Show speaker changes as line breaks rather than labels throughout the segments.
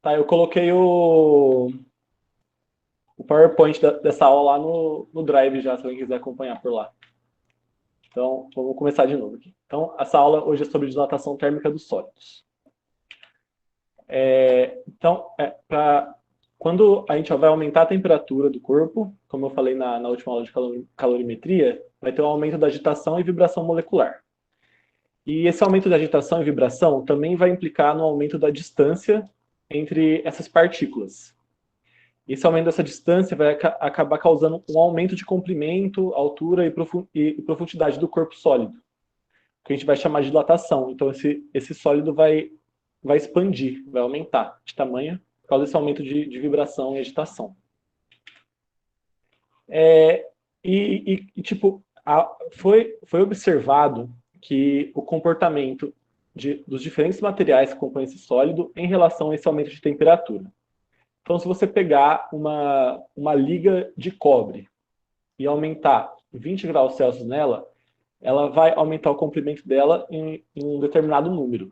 Tá, eu coloquei o PowerPoint dessa aula lá no Drive já, se alguém quiser acompanhar por lá. Então, vamos começar de novo aqui. Então, essa aula hoje é sobre dilatação térmica dos sólidos. Então, quando a gente vai aumentar a temperatura do corpo, como eu falei na última aula de calorimetria, vai ter um aumento da agitação e vibração molecular. E esse aumento da agitação e vibração também vai implicar no aumento da distância entre essas partículas. Esse aumento dessa distância vai acabar causando um aumento de comprimento, altura e profundidade do corpo sólido, que a gente vai chamar de dilatação. Então, esse sólido vai expandir, vai aumentar de tamanho por causa desse aumento de vibração e agitação. Tipo, foi observado que o comportamento dos diferentes materiais que compõem esse sólido em relação a esse aumento de temperatura. Então, se você pegar uma liga de cobre e aumentar 20 graus Celsius nela, ela vai aumentar o comprimento dela em um determinado número.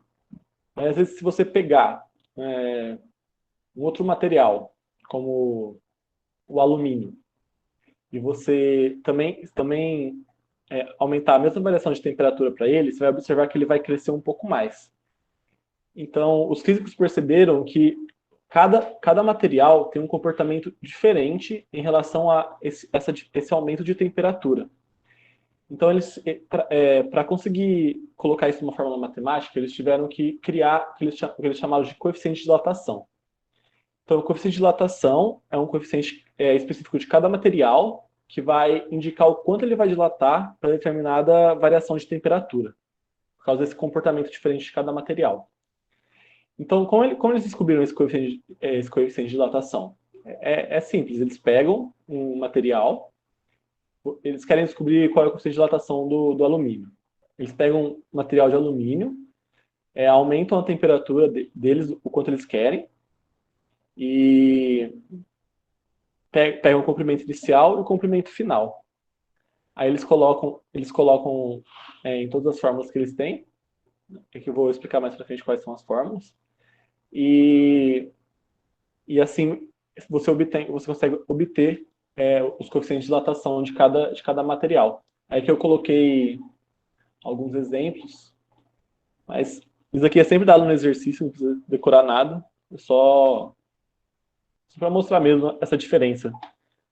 Mas, às vezes, se você pegar um outro material, como o alumínio, e você também aumentar a mesma variação de temperatura para ele, você vai observar que ele vai crescer um pouco mais. Então, os físicos perceberam que cada material tem um comportamento diferente em relação a esse aumento de temperatura. Então, para conseguir colocar isso de uma fórmula matemática, eles tiveram que criar o que eles chamaram de coeficiente de dilatação. Então, o coeficiente de dilatação é um coeficiente específico de cada material que vai indicar o quanto ele vai dilatar para determinada variação de temperatura, por causa desse comportamento diferente de cada material. Então, como eles descobriram esse coeficiente de dilatação? É simples, eles pegam um material, eles querem descobrir qual é o coeficiente de dilatação do alumínio. Eles pegam um material de alumínio, aumentam a temperatura deles o quanto eles querem, e pegam o comprimento inicial e o comprimento final. Aí eles colocam em todas as fórmulas que eles têm, que eu vou explicar mais pra frente quais são as fórmulas, e assim você consegue obter os coeficientes de dilatação de cada material. Aí que eu coloquei alguns exemplos, mas isso aqui é sempre dado no exercício, não precisa decorar nada, é só para mostrar mesmo essa diferença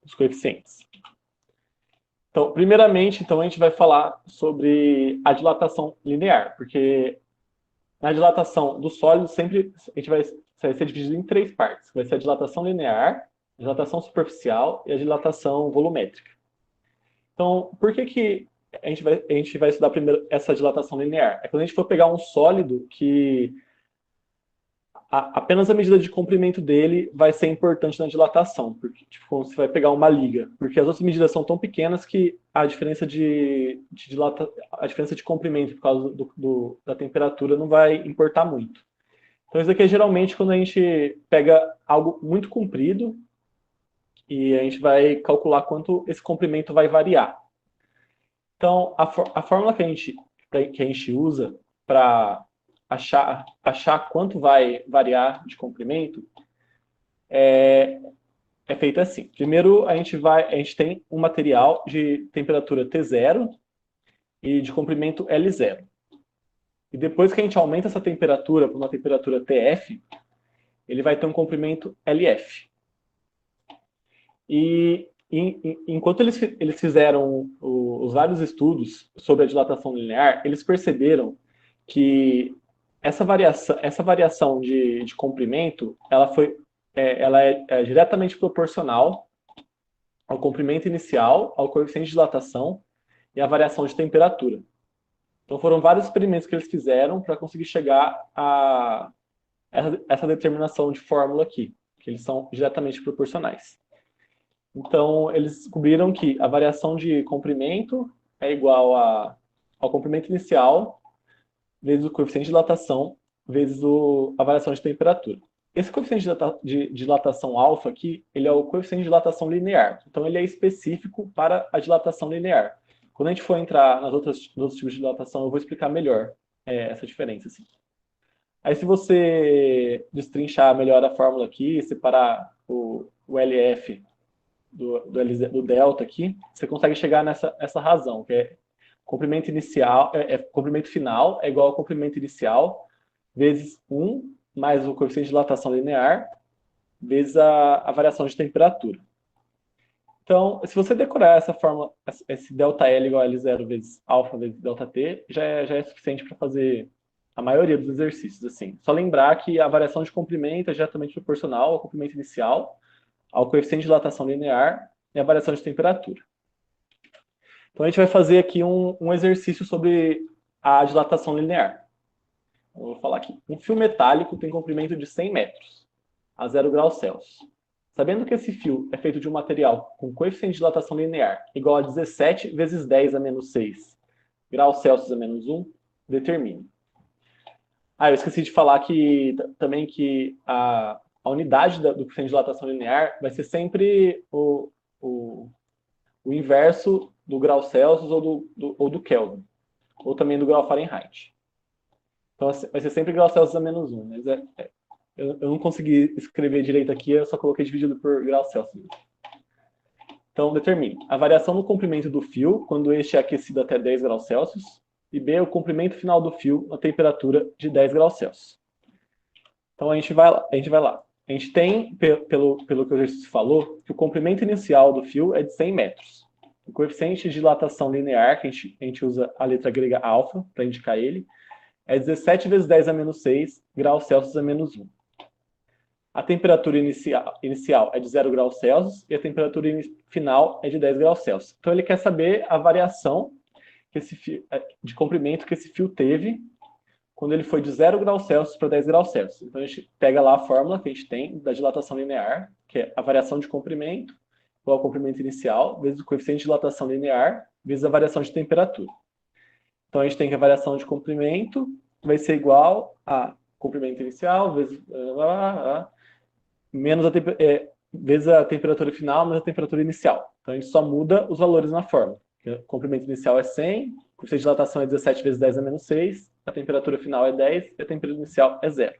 dos coeficientes. Então, primeiramente, a gente vai falar sobre a dilatação linear, porque na dilatação do sólido sempre a gente vai ser dividido em três partes. Vai ser a dilatação linear, a dilatação superficial e a dilatação volumétrica. Então, por que a gente vai estudar primeiro essa dilatação linear? É quando a gente for pegar um sólido que apenas a medida de comprimento dele vai ser importante na dilatação, porque tipo, você vai pegar uma liga, porque as outras medidas são tão pequenas que a diferença a diferença de comprimento por causa da temperatura não vai importar muito. Então isso aqui é geralmente quando a gente pega algo muito comprido e a gente vai calcular quanto esse comprimento vai variar. Então a fórmula que a gente usa para achar quanto vai variar de comprimento é feito assim. Primeiro, a gente tem um material de temperatura T0 e de comprimento L0. E depois que a gente aumenta essa temperatura para uma temperatura TF, ele vai ter um comprimento LF. Enquanto eles fizeram os vários estudos sobre a dilatação linear, eles perceberam que essa variação de comprimento, ela é diretamente proporcional ao comprimento inicial, ao coeficiente de dilatação e à variação de temperatura. Então foram vários experimentos que eles fizeram para conseguir chegar a essa determinação de fórmula aqui, que eles são diretamente proporcionais. Então eles descobriram que a variação de comprimento é igual ao comprimento inicial vezes o coeficiente de dilatação vezes a variação de temperatura. Esse coeficiente de dilatação alfa aqui, ele é o coeficiente de dilatação linear. Então, ele é específico para a dilatação linear. Quando a gente for entrar nos outros tipos de dilatação, eu vou explicar melhor essa diferença. Assim. Aí se você destrinchar melhor a fórmula aqui, separar o LF do delta aqui, você consegue chegar essa razão, que é comprimento inicial, comprimento final é igual ao comprimento inicial vezes 1 mais o coeficiente de dilatação linear vezes a variação de temperatura. Então, se você decorar essa fórmula, esse ΔL igual a L0 vezes alfa vezes ΔT, já é suficiente para fazer a maioria dos exercícios. Assim. Só lembrar que a variação de comprimento é diretamente proporcional ao comprimento inicial, ao coeficiente de dilatação linear e à variação de temperatura. Então, a gente vai fazer aqui um exercício sobre a dilatação linear. Eu vou falar aqui. Um fio metálico tem comprimento de 100 metros, a 0 graus Celsius. Sabendo que esse fio é feito de um material com coeficiente de dilatação linear igual a 17 vezes 10 a menos 6 graus Celsius a menos 1, determine. Eu esqueci de falar também que a unidade do coeficiente de dilatação linear vai ser sempre o inverso do grau Celsius ou do Kelvin, ou também do grau Fahrenheit. Então vai ser sempre grau Celsius a menos 1, mas eu não consegui escrever direito aqui, eu só coloquei dividido por grau Celsius. Então, determine a variação no comprimento do fio quando este é aquecido até 10 graus Celsius e B, o comprimento final do fio na temperatura de 10 graus Celsius. Então, a gente vai lá. A gente tem, pelo que o exercício falou, que o comprimento inicial do fio é de 100 metros. O coeficiente de dilatação linear, que a gente usa a letra grega alfa para indicar ele, é 17 vezes 10 a menos 6 graus Celsius a menos 1. A temperatura inicial é de 0 graus Celsius e a temperatura final é de 10 graus Celsius. Então, ele quer saber a variação de comprimento que esse fio teve quando ele foi de 0 graus Celsius para 10 graus Celsius. Então, a gente pega lá a fórmula que a gente tem da dilatação linear, que é a variação de comprimento igual ao comprimento inicial, vezes o coeficiente de dilatação linear, vezes a variação de temperatura. Então, a gente tem que a variação de comprimento vai ser igual a comprimento inicial vezes vezes a temperatura final menos a temperatura inicial. Então, a gente só muda os valores na fórmula. O comprimento inicial é 100, o coeficiente de dilatação é 17 vezes 10 a menos 6, a temperatura final é 10 e a temperatura inicial é 0.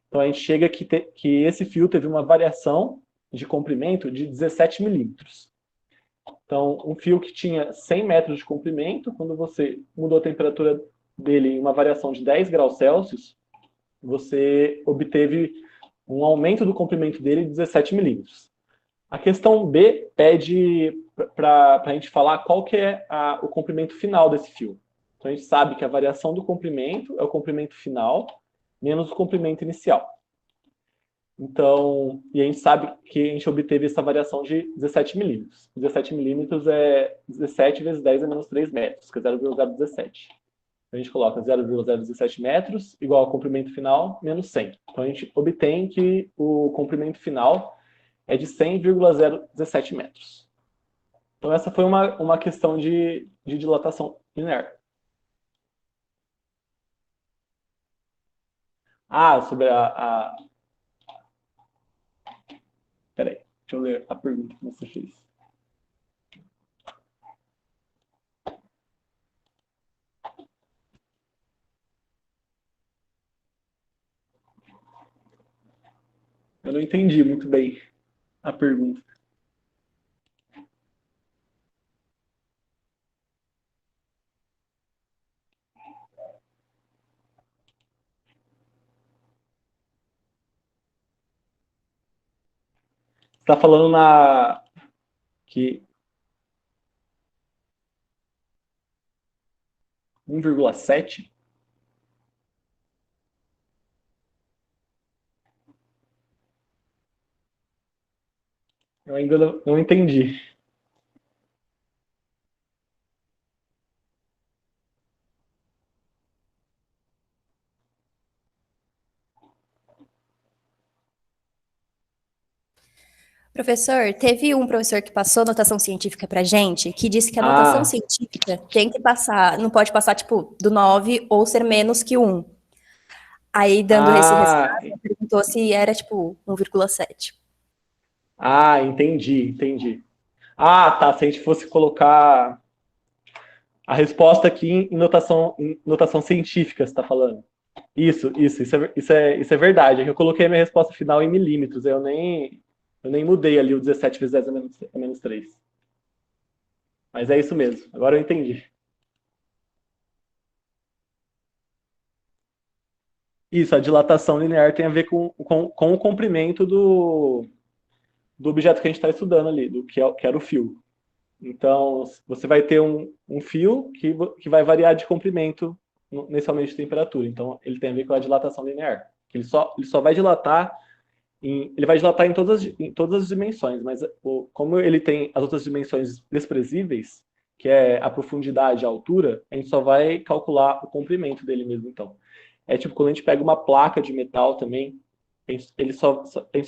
Então, a gente chega que esse fio teve uma variação de comprimento de 17 milímetros. Então, um fio que tinha 100 metros de comprimento, quando você mudou a temperatura dele em uma variação de 10 graus Celsius, você obteve um aumento do comprimento dele de 17 milímetros. A questão B pede para a gente falar qual que é o comprimento final desse fio. Então, a gente sabe que a variação do comprimento é o comprimento final menos o comprimento inicial. Então, e a gente sabe que a gente obteve essa variação de 17 milímetros. 17 milímetros é 17 vezes 10 a menos 3 metros, que é 0,017. A gente coloca 0,017 metros igual ao comprimento final menos 100. Então, a gente obtém que o comprimento final é de 100,017 metros. Então, essa foi uma questão de dilatação linear. Sobre Peraí, deixa eu ler a pergunta que você fez. Eu não entendi muito bem a pergunta. Você está falando que 1,7? Eu ainda não entendi.
Professor, teve um professor que passou notação científica pra gente, que disse que a notação científica tem que passar, não pode passar, tipo, do 9 ou ser menos que 1. Aí, dando esse resultado, ele perguntou se era, tipo, 1,7.
Entendi. Tá, se a gente fosse colocar a resposta aqui em notação científica, você está falando. Isso é verdade. É que eu coloquei a minha resposta final em milímetros. Eu nem mudei ali o 17 vezes 10 a menos 3. Mas é isso mesmo. Agora eu entendi. Isso, a dilatação linear tem a ver com o comprimento do objeto que a gente está estudando ali, que era o fio. Então, você vai ter um fio que vai variar de comprimento nesse aumento de temperatura. Então, ele tem a ver com a dilatação linear. Ele só vai dilatar ele vai dilatar em todas as dimensões, mas como ele tem as outras dimensões desprezíveis, que é a profundidade e a altura, a gente só vai calcular o comprimento dele mesmo, então. É tipo, quando a gente pega uma placa de metal também, a gente só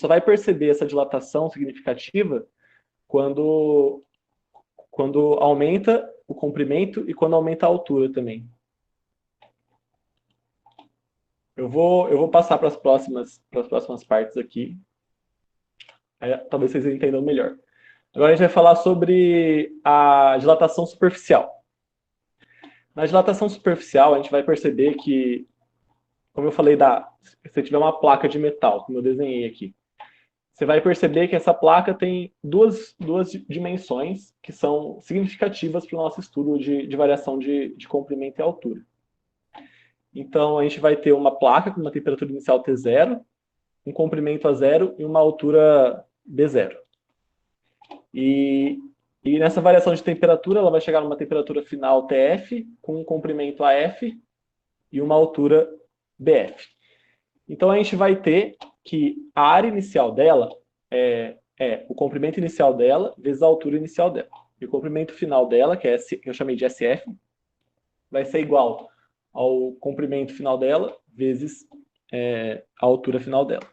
vai perceber essa dilatação significativa quando, quando aumenta o comprimento e quando aumenta a altura também. Eu vou passar para as próximas partes aqui. Aí, talvez vocês entendam melhor. Agora a gente vai falar sobre a dilatação superficial. Na dilatação superficial, a gente vai perceber que, como eu falei, se você tiver uma placa de metal, como eu desenhei aqui, você vai perceber que essa placa tem duas dimensões que são significativas para o nosso estudo de variação de comprimento e altura. Então, a gente vai ter uma placa com uma temperatura inicial T0, um comprimento A0 e uma altura B0. E nessa variação de temperatura, ela vai chegar numa temperatura final TF, com um comprimento AF e uma altura BF. Então, a gente vai ter que a área inicial dela é o comprimento inicial dela vezes a altura inicial dela. E o comprimento final dela, que eu chamei de SF, vai ser igual ao comprimento final dela vezes a altura final dela.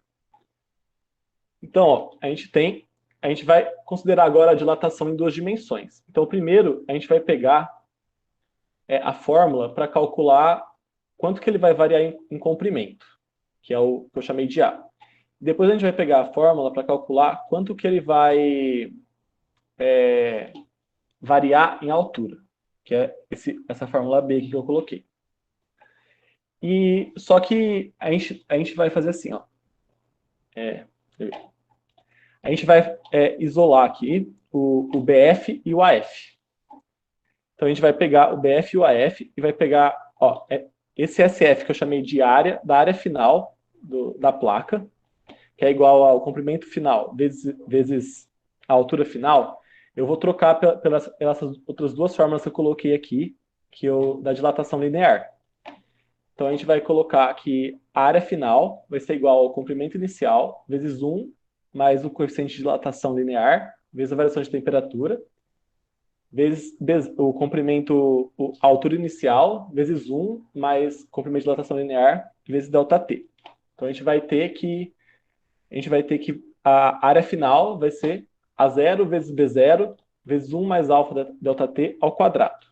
Então, ó, a gente vai considerar agora a dilatação em duas dimensões. Então, primeiro, a gente vai pegar a fórmula para calcular quanto que ele vai variar em comprimento, que é o que eu chamei de A. Depois a gente vai pegar a fórmula para calcular quanto que ele vai variar em altura, que é essa fórmula B aqui que eu coloquei. Só que a gente vai fazer assim, ó. A gente vai isolar aqui o BF e o AF. Então a gente vai pegar o BF e o AF e vai pegar esse SF que eu chamei de área, da área final da placa, que é igual ao comprimento final vezes a altura final. Eu vou trocar pelas outras duas fórmulas que eu coloquei aqui, da dilatação linear. Então a gente vai colocar que a área final vai ser igual ao comprimento inicial vezes 1 mais o coeficiente de dilatação linear vezes a variação de temperatura vezes o comprimento, a altura inicial vezes 1 mais comprimento de dilatação linear vezes ΔT. Então a gente vai ter que a área final vai ser A0 vezes B0 vezes 1 mais alfa ΔT ao quadrado.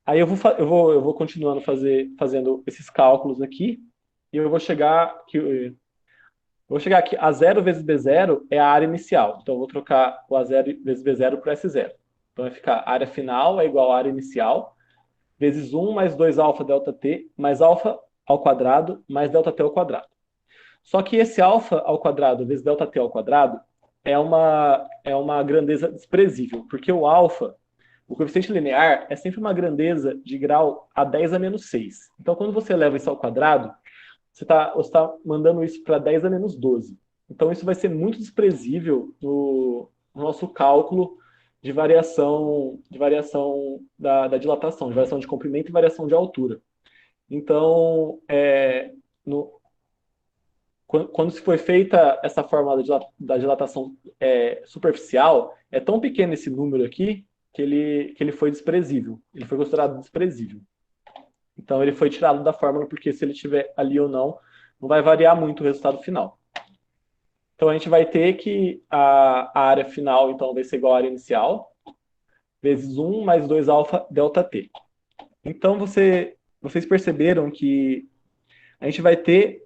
Aí eu vou continuando fazendo esses cálculos aqui, e eu vou chegar aqui, A0 vezes B0 é a área inicial. Então eu vou trocar o A0 vezes B0 para S0. Então vai ficar a área final é igual à área inicial, vezes 1 mais 2 alfa ΔT, mais alfa ao quadrado, mais ΔT ao quadrado. Só que esse alfa ao quadrado vezes ΔT ao quadrado é uma grandeza desprezível, porque o coeficiente linear é sempre uma grandeza de grau a 10 a menos 6. Então, quando você eleva isso ao quadrado, você está mandando isso para 10 a menos 12. Então, isso vai ser muito desprezível no nosso cálculo de variação da dilatação, de variação de comprimento e variação de altura. Então, quando se foi feita essa fórmula da dilatação superficial, é tão pequeno esse número aqui que ele foi desprezível. Ele foi considerado desprezível. Então ele foi tirado da fórmula porque se ele estiver ali ou não vai variar muito o resultado final. Então a gente vai ter que a área final então vai ser igual à área inicial, vezes 1 mais 2 alfa ΔT. Então vocês perceberam que a gente vai ter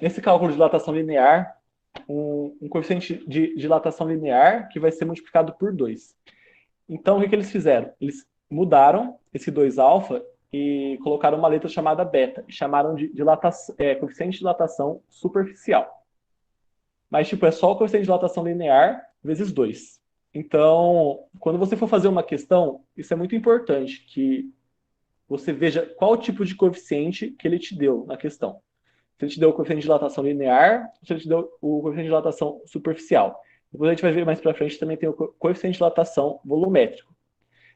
nesse cálculo de dilatação linear, um coeficiente de dilatação linear que vai ser multiplicado por 2. Então, o que eles fizeram? Eles mudaram esse 2 alfa e colocaram uma letra chamada beta, e chamaram de coeficiente de dilatação superficial. Mas, tipo, é só o coeficiente de dilatação linear vezes 2. Então, quando você for fazer uma questão, isso é muito importante, que você veja qual tipo de coeficiente que ele te deu na questão. Se ele te deu o coeficiente de dilatação linear, ou se ele te deu o coeficiente de dilatação superficial. Depois a gente vai ver mais para frente, também tem o coeficiente de dilatação volumétrico.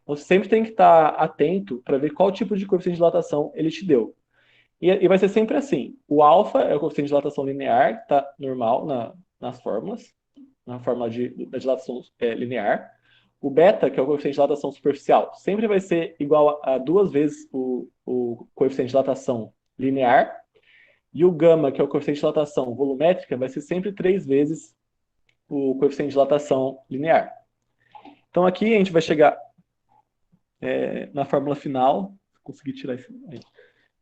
Então, você sempre tem que estar atento para ver qual tipo de coeficiente de dilatação ele te deu. E vai ser sempre assim. O alfa é o coeficiente de dilatação linear, que está normal nas fórmulas, na fórmula da dilatação linear. O beta, que é o coeficiente de dilatação superficial, sempre vai ser igual a 2 vezes o coeficiente de dilatação linear. E o gama, que é o coeficiente de dilatação volumétrica, vai ser sempre 3 vezes o coeficiente de dilatação linear. Então aqui a gente vai chegar na fórmula final, conseguir tirar isso aí.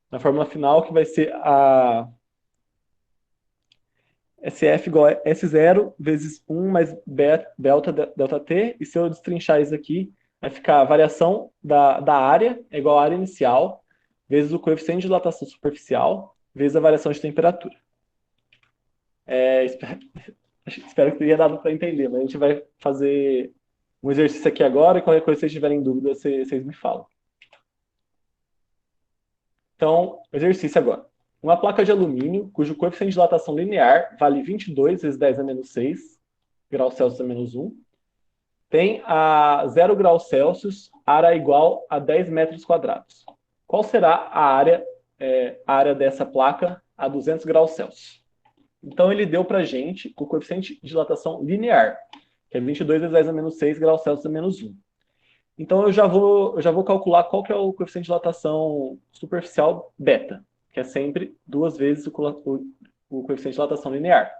Na fórmula final, que vai ser a SF igual a S0 vezes 1 mais delta T, e se eu destrinchar isso aqui, vai ficar a variação da área, é igual à área inicial, vezes o coeficiente de dilatação superficial, vezes a variação de temperatura. Espero que tenha dado para entender, mas a gente vai fazer um exercício aqui agora, e qualquer coisa que vocês tiverem dúvida, vocês me falam. Então, exercício agora. Uma placa de alumínio, cujo coeficiente de dilatação linear vale 22 vezes 10 a menos 6 graus Celsius a menos 1, tem a 0 graus Celsius, área igual a 10 metros quadrados. Qual será a área dessa placa a 200 graus Celsius? Então, ele deu para a gente o coeficiente de dilatação linear, que é 22 vezes 10 a menos 6 graus Celsius a menos 1. Então, eu já vou calcular qual que é o coeficiente de dilatação superficial beta, que é sempre 2 vezes o coeficiente de dilatação linear.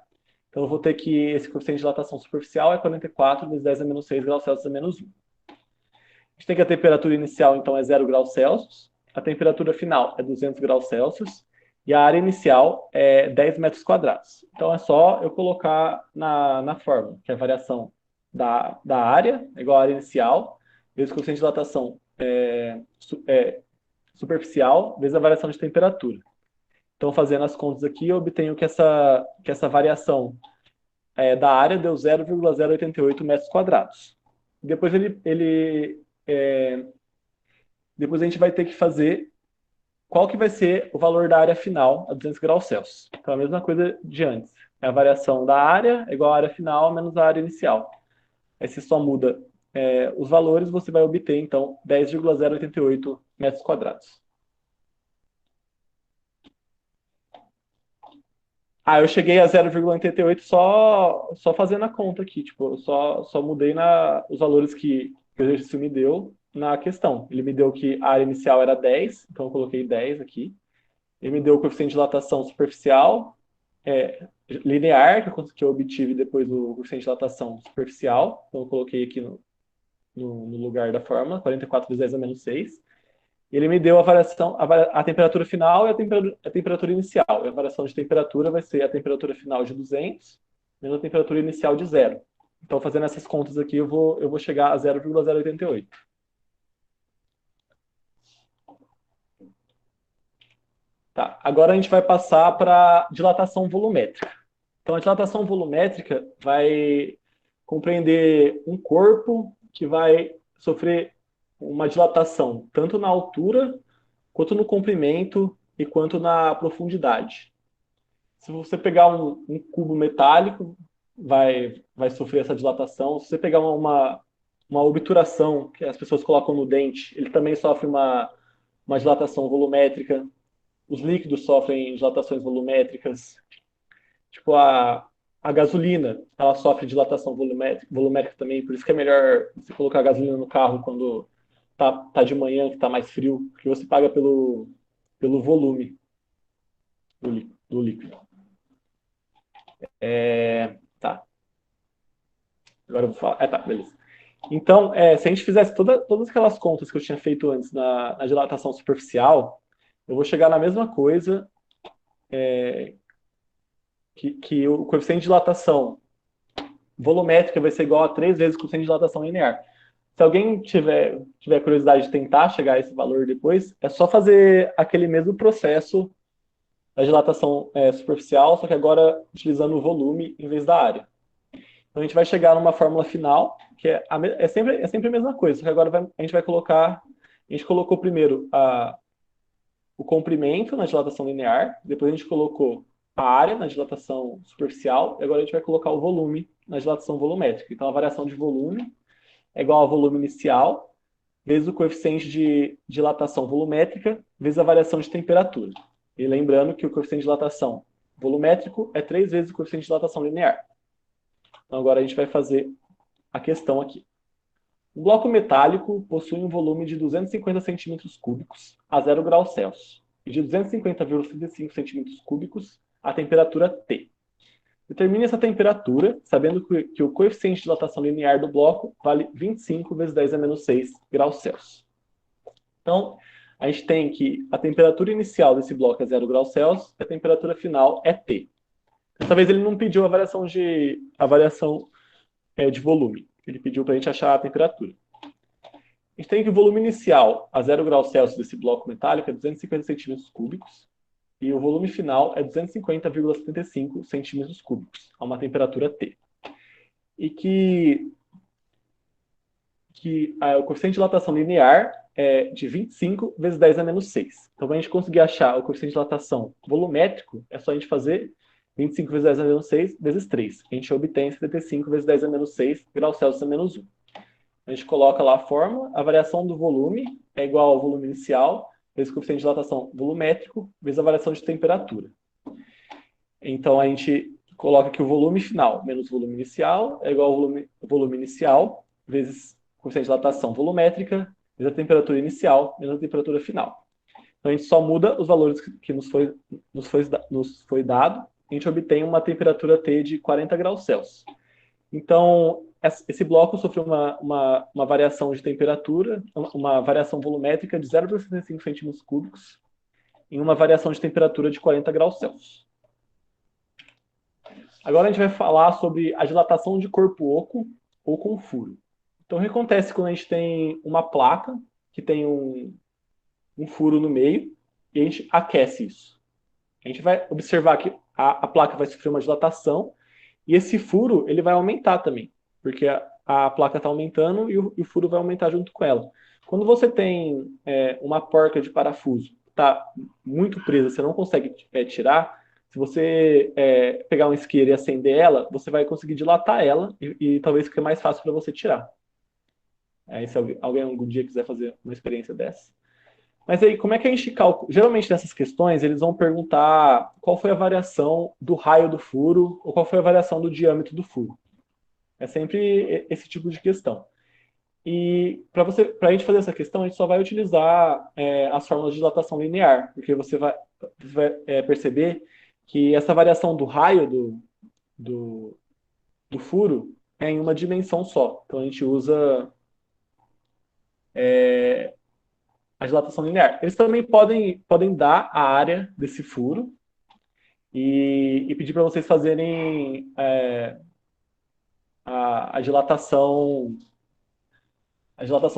Então, eu vou ter que esse coeficiente de dilatação superficial é 44 vezes 10 a menos 6 graus Celsius a menos 1. A gente tem que a temperatura inicial, então, é 0 graus Celsius, a temperatura final é 200 graus Celsius, e a área inicial é 10 metros quadrados. Então, é só eu colocar na fórmula, que é a variação da área, igual à área inicial, vezes o coeficiente de dilatação superficial, vezes a variação de temperatura. Então, fazendo as contas aqui, eu obtenho que essa variação da área deu 0,088 metros quadrados. Depois, depois a gente vai ter que fazer qual que vai ser o valor da área final a 200 graus Celsius. Então, a mesma coisa de antes. É a variação da área igual à área final menos a área inicial. Aí você só muda os valores, você vai obter, então, 10,088 metros quadrados. Eu cheguei a 0,88 só fazendo a conta aqui. Tipo, eu só mudei os valores que o exercício me deu na questão. Ele me deu que a área inicial era 10, então eu coloquei 10 aqui. Ele me deu o coeficiente de dilatação superficial, linear, que eu obtive depois do coeficiente de dilatação superficial. Então eu coloquei aqui no lugar da fórmula, 44 vezes 10 a menos 6. Ele me deu a variação, a temperatura final e a temperatura inicial. E a variação de temperatura vai ser a temperatura final de 200 menos a temperatura inicial de 0. Então, fazendo essas contas aqui, eu vou chegar a 0,088. Tá, agora a gente vai passar para dilatação volumétrica. Então, a dilatação volumétrica vai compreender um corpo que vai sofrer uma dilatação tanto na altura, quanto no comprimento e quanto na profundidade. Se você pegar um cubo metálico, vai sofrer essa dilatação. Se você pegar uma obturação que as pessoas colocam no dente, ele também sofre uma dilatação volumétrica. Os líquidos sofrem dilatações volumétricas. Tipo, a gasolina, ela sofre dilatação volumétrica também, por isso que é melhor você colocar a gasolina no carro quando tá de manhã, que tá mais frio, porque você paga pelo volume do líquido. Tá. Agora eu vou falar. Tá, beleza. Então, se a gente fizesse todas aquelas contas que eu tinha feito antes na dilatação superficial, eu vou chegar na mesma coisa que o coeficiente de dilatação volumétrica vai ser igual a 3 vezes o coeficiente de dilatação linear. Se alguém tiver curiosidade de tentar chegar a esse valor depois, é só fazer aquele mesmo processo da dilatação superficial, só que agora utilizando o volume em vez da área. Então a gente vai chegar numa fórmula final, que é sempre a mesma coisa, só que agora a gente vai colocar, a gente colocou primeiro o comprimento na dilatação linear, depois a gente colocou a área na dilatação superficial, e agora a gente vai colocar o volume na dilatação volumétrica. Então a variação de volume é igual ao volume inicial, vezes o coeficiente de dilatação volumétrica, vezes a variação de temperatura. E lembrando que o coeficiente de dilatação volumétrico é 3 vezes o coeficiente de dilatação linear. Então agora a gente vai fazer a questão aqui. Um bloco metálico possui um volume de 250 centímetros cúbicos a 0 graus Celsius e de 250,35 centímetros cúbicos a temperatura T. Determine essa temperatura, sabendo que o coeficiente de dilatação linear do bloco vale 25 vezes 10 a menos 6 graus Celsius. Então, a gente tem que a temperatura inicial desse bloco é 0 graus Celsius e a temperatura final é T. Dessa vez ele não pediu a variação de volume. Ele pediu para a gente achar a temperatura. A gente tem que o volume inicial a 0 graus Celsius desse bloco metálico é 250 centímetros cúbicos e o volume final é 250,75 centímetros cúbicos, a uma temperatura T. E que o coeficiente de dilatação linear é de 25 vezes 10 a menos 6. Então, para a gente conseguir achar o coeficiente de dilatação volumétrico, é só a gente fazer 25 vezes 10 a menos 6 vezes 3. A gente obtém 75 vezes 10 a menos 6 graus Celsius a menos 1. A gente coloca lá a fórmula, a variação do volume é igual ao volume inicial, vezes o coeficiente de dilatação volumétrico, vezes a variação de temperatura. Então, a gente coloca que o volume final menos o volume inicial é igual ao volume inicial, vezes o coeficiente de dilatação volumétrica, vezes a temperatura inicial, menos a temperatura final. Então, a gente só muda os valores que nos foi dado, a gente obtém uma temperatura T de 40 graus Celsius. Então, esse bloco sofreu uma variação de temperatura, uma variação volumétrica de 0,65 centímetros cúbicos, em uma variação de temperatura de 40 graus Celsius. Agora a gente vai falar sobre a dilatação de corpo oco ou com furo. Então, o que acontece quando a gente tem uma placa que tem um furo no meio e a gente aquece isso? A gente vai observar que a placa vai sofrer uma dilatação e esse furo ele vai aumentar também, porque a placa está aumentando e o furo vai aumentar junto com ela. Quando você tem uma porca de parafuso está muito presa, você não consegue tirar, se você pegar um isqueiro e acender ela, você vai conseguir dilatar ela e talvez fique mais fácil para você tirar. Se alguém algum dia quiser fazer uma experiência dessa. Mas aí, como é que a gente calcula? Geralmente, nessas questões, eles vão perguntar qual foi a variação do raio do furo ou qual foi a variação do diâmetro do furo. É sempre esse tipo de questão. E para a gente fazer essa questão, a gente só vai utilizar as fórmulas de dilatação linear, porque você vai perceber que essa variação do raio do furo é em uma dimensão só. Então, a gente usa a dilatação linear. Eles também podem dar a área desse furo e pedir para vocês fazerem a dilatação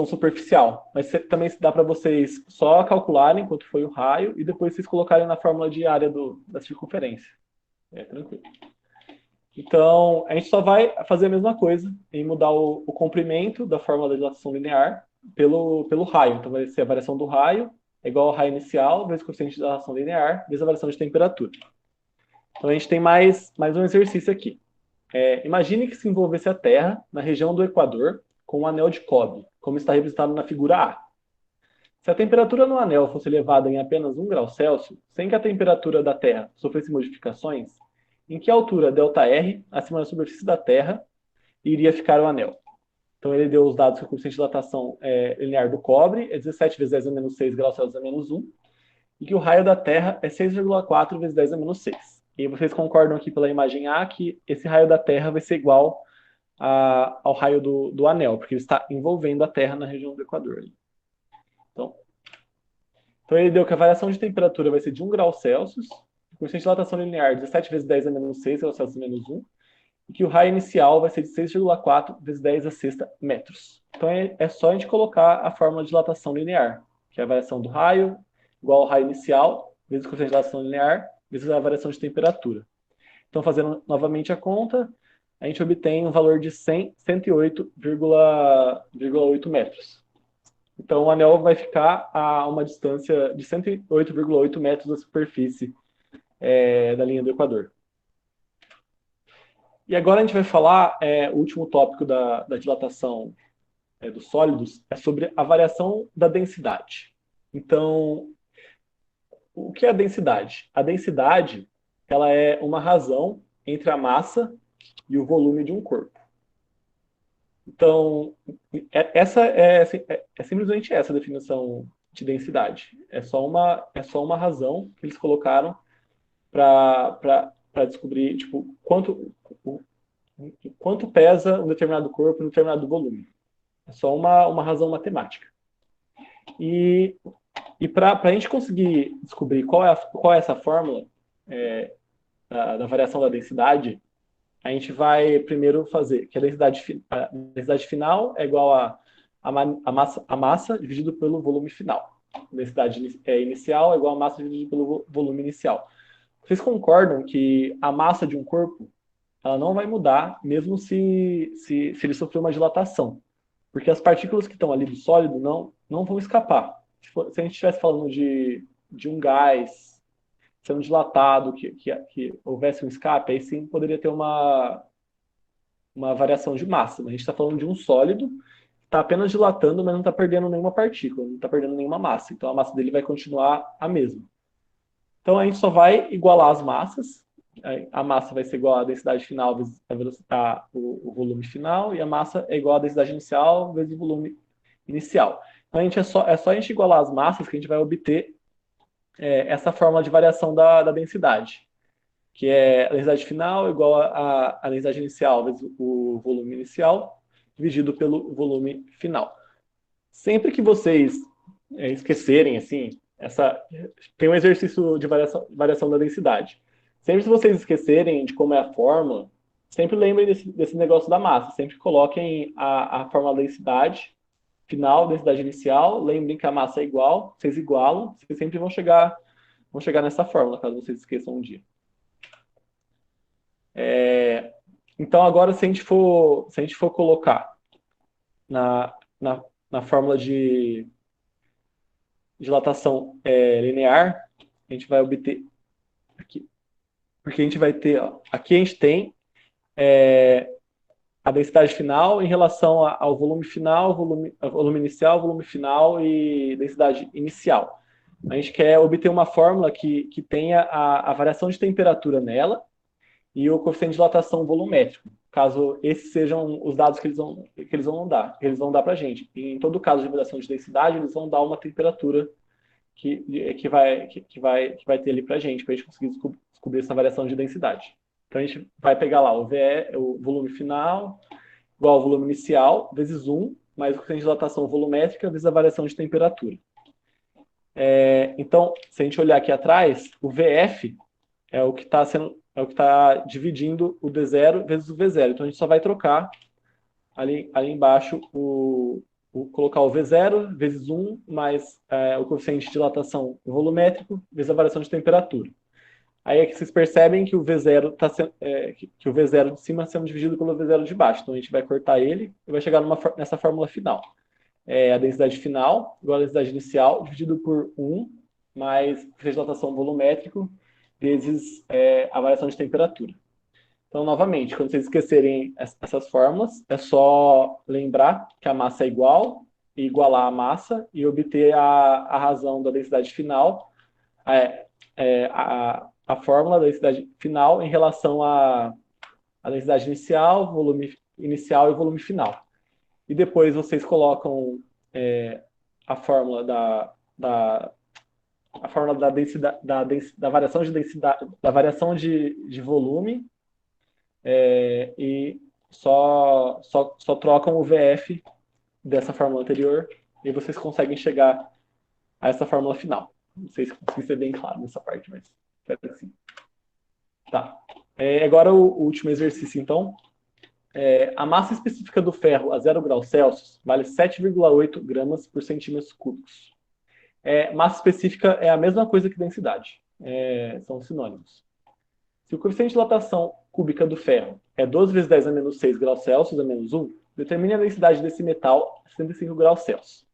superficial. Mas também dá para vocês só calcularem quanto foi o raio e depois vocês colocarem na fórmula de área da circunferência. Tranquilo. Então, a gente só vai fazer a mesma coisa em mudar o comprimento da fórmula da dilatação linear pelo raio. Então, vai ser a variação do raio é igual ao raio inicial vezes o coeficiente de dilatação linear vezes a variação de temperatura. Então, a gente tem mais um exercício aqui. Imagine que se envolvesse a Terra na região do Equador com um anel de cobre, como está representado na figura A. Se a temperatura no anel fosse elevada em apenas 1 grau Celsius, sem que a temperatura da Terra sofresse modificações, em que altura ΔR, acima da superfície da Terra, iria ficar o anel? Então, ele deu os dados que o coeficiente de dilatação linear do cobre é 17 vezes 10 a menos 6 graus Celsius a menos 1, e que o raio da Terra é 6,4 vezes 10 a menos 6. E vocês concordam aqui pela imagem A que esse raio da Terra vai ser igual ao raio do anel, porque ele está envolvendo a Terra na região do Equador. Então, ele deu que a variação de temperatura vai ser de 1 grau Celsius, o coeficiente de dilatação linear 17 vezes 10 a menos 6 graus Celsius a menos 1, e que o raio inicial vai ser de 6,4 vezes 10 a sexta metros. Então é só a gente colocar a fórmula de dilatação linear, que é a variação do raio igual ao raio inicial, vezes o coeficiente de dilatação linear, vezes a variação de temperatura. Então, fazendo novamente a conta, a gente obtém um valor de 108,8 metros. Então, o anel vai ficar a uma distância de 108,8 metros da superfície da linha do Equador. E agora a gente vai falar, o último tópico da dilatação dos sólidos, é sobre a variação da densidade. Então, o que é a densidade? A densidade, ela é uma razão entre a massa e o volume de um corpo. Então, essa é simplesmente essa a definição de densidade. É só uma razão que eles colocaram para descobrir tipo, quanto pesa um determinado corpo em um determinado volume. É só uma razão matemática. E para a gente conseguir descobrir qual é essa fórmula da variação da densidade, a gente vai primeiro fazer que a densidade final é igual a massa dividido pelo volume final. A densidade inicial é igual a massa dividido pelo volume inicial. Vocês concordam que a massa de um corpo ela não vai mudar, mesmo se ele sofrer uma dilatação? Porque as partículas que estão ali do sólido não vão escapar. Se a gente estivesse falando de um gás sendo dilatado, que houvesse um escape, aí sim poderia ter uma variação de massa. Mas a gente está falando de um sólido que está apenas dilatando, mas não está perdendo nenhuma partícula, não está perdendo nenhuma massa. Então a massa dele vai continuar a mesma. Então a gente só vai igualar as massas. A massa vai ser igual à densidade final vezes o volume final, e a massa é igual à densidade inicial vezes o volume inicial. Então é só a gente igualar as massas que a gente vai obter essa fórmula de variação da densidade, que é a densidade final igual a densidade inicial vezes o volume inicial, dividido pelo volume final. Sempre que vocês esquecerem, assim, tem um exercício de variação da densidade. Sempre que vocês esquecerem de como é a fórmula, sempre lembrem desse negócio da massa. Sempre coloquem a fórmula da densidade final, densidade inicial, lembrem que a massa é igual, vocês igualam, vocês sempre vão chegar nessa fórmula, caso vocês esqueçam um dia. Então, agora, se a gente for colocar na fórmula de dilatação linear, a gente vai obter aqui. Porque a gente vai ter, aqui a gente tem a densidade final em relação ao volume final, volume inicial, volume final e densidade inicial. A gente quer obter uma fórmula que tenha a variação de temperatura nela e o coeficiente de dilatação volumétrico, caso esses sejam os dados que eles vão dar para a gente. E em todo caso de variação de densidade, eles vão dar uma temperatura que vai ter ali para a gente conseguir descobrir essa variação de densidade. Então a gente vai pegar lá o volume final igual ao volume inicial, vezes 1, mais o coeficiente de dilatação volumétrica, vezes a variação de temperatura. Então, se a gente olhar aqui atrás, o VF é o que está dividindo o D0 vezes o V0. Então a gente só vai trocar ali embaixo colocar o V0 vezes 1 mais o coeficiente de dilatação volumétrico vezes a variação de temperatura. Aí é que vocês percebem que o V0 que o V0 de cima está sendo dividido pelo V0 de baixo. Então a gente vai cortar ele e vai chegar nessa fórmula final. A densidade final igual a densidade inicial dividido por 1 mais o coeficiente de dilatação volumétrico vezes a variação de temperatura. Então, novamente, quando vocês esquecerem essas fórmulas, é só lembrar que a massa é igual, e igualar a massa e obter a razão da densidade final, a fórmula da densidade final em relação à densidade inicial, volume inicial e volume final. E depois vocês colocam a fórmula da densidade, da variação de densidade, da variação de volume, e só trocam o VF dessa fórmula anterior e vocês conseguem chegar a essa fórmula final. Não sei se consegui ser bem claro nessa parte, mas espero que sim. Tá. Agora o último exercício, então. A massa específica do ferro a 0 graus Celsius vale 7,8 gramas por centímetros cúbicos. Massa específica é a mesma coisa que densidade. São sinônimos. Se o coeficiente de dilatação cúbica do ferro é 12 vezes 10 a menos 6 graus Celsius a menos 1, determine a densidade desse metal a 65 graus Celsius.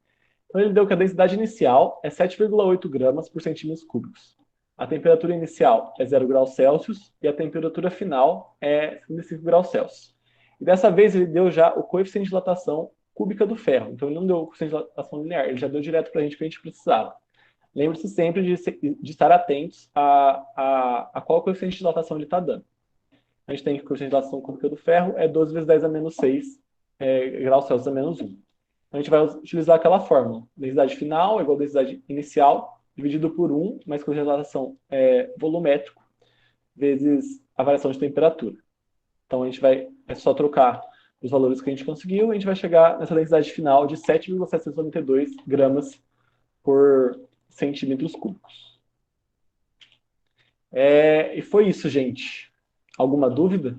Então ele deu que a densidade inicial é 7,8 gramas por centímetros cúbicos. A temperatura inicial é 0 graus Celsius e a temperatura final é 65 graus Celsius. E dessa vez ele deu já o coeficiente de dilatação cúbica do ferro. Então ele não deu o coeficiente de dilatação linear, ele já deu direto para a gente que a gente precisava. Lembre-se sempre de estar atentos a qual coeficiente de dilatação ele está dando. A gente tem que o coeficiente de dilatação cúbica do ferro é 12 vezes 10 a menos 6 graus Celsius a menos 1. Então a gente vai utilizar aquela fórmula. Densidade final é igual a densidade inicial, dividido por 1, mais coeficiente de dilatação volumétrico, vezes a variação de temperatura. Então a gente vai só trocar os valores que a gente conseguiu, e a gente vai chegar nessa densidade final de 7,792 gramas por centímetros cúbicos. E foi isso, gente. Alguma dúvida?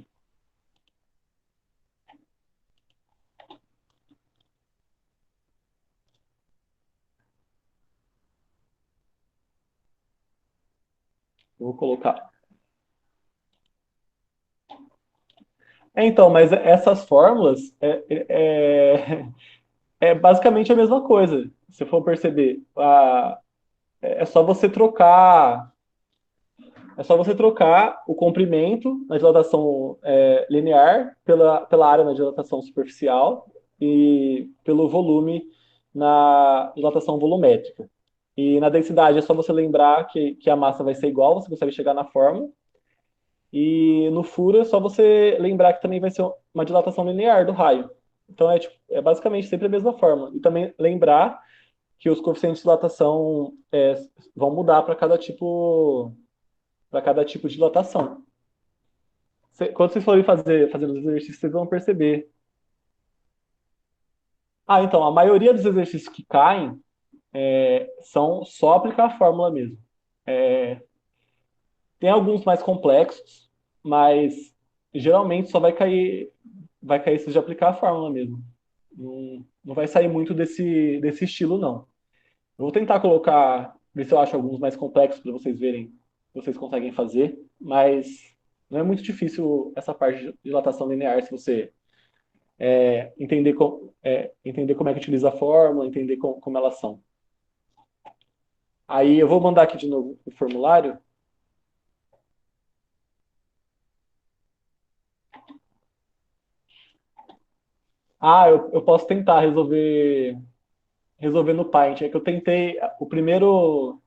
Eu vou colocar. Então, mas essas fórmulas basicamente a mesma coisa. Se for perceber, é só você trocar. É só você trocar o comprimento na dilatação linear pela área na dilatação superficial e pelo volume na dilatação volumétrica. E na densidade é só você lembrar que a massa vai ser igual, você consegue chegar na fórmula. E no furo é só você lembrar que também vai ser uma dilatação linear do raio. Então é basicamente sempre a mesma fórmula. E também lembrar que os coeficientes de dilatação vão mudar para cada tipo de dilatação. Quando vocês forem fazendo os exercícios, vocês vão perceber. Então, a maioria dos exercícios que caem são só aplicar a fórmula mesmo. Tem alguns mais complexos, mas geralmente só vai cair se de aplicar a fórmula mesmo. Não vai sair muito desse estilo, não. Eu vou tentar ver se eu acho alguns mais complexos para vocês verem se vocês conseguem fazer, mas não é muito difícil essa parte de dilatação linear se você entender como é que utiliza a fórmula, entender como elas são. Aí eu vou mandar aqui de novo o formulário. Eu posso tentar resolver no Paint. É que eu tentei os primeiros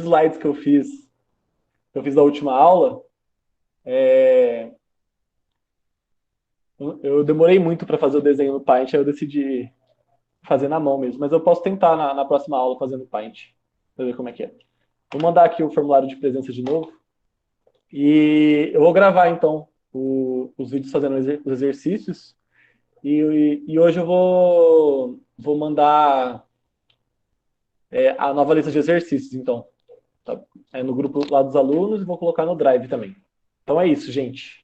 slides que eu fiz da última aula, eu demorei muito para fazer o desenho no Paint, aí eu decidi fazer na mão mesmo. Mas eu posso tentar na próxima aula fazer no Paint, para ver como é que é. Vou mandar aqui o formulário de presença de novo. E eu vou gravar, então, os vídeos fazendo os exercícios. E hoje eu vou mandar a nova lista de exercícios, então. Tá? No grupo lá dos alunos e vou colocar no Drive também. Então é isso, gente.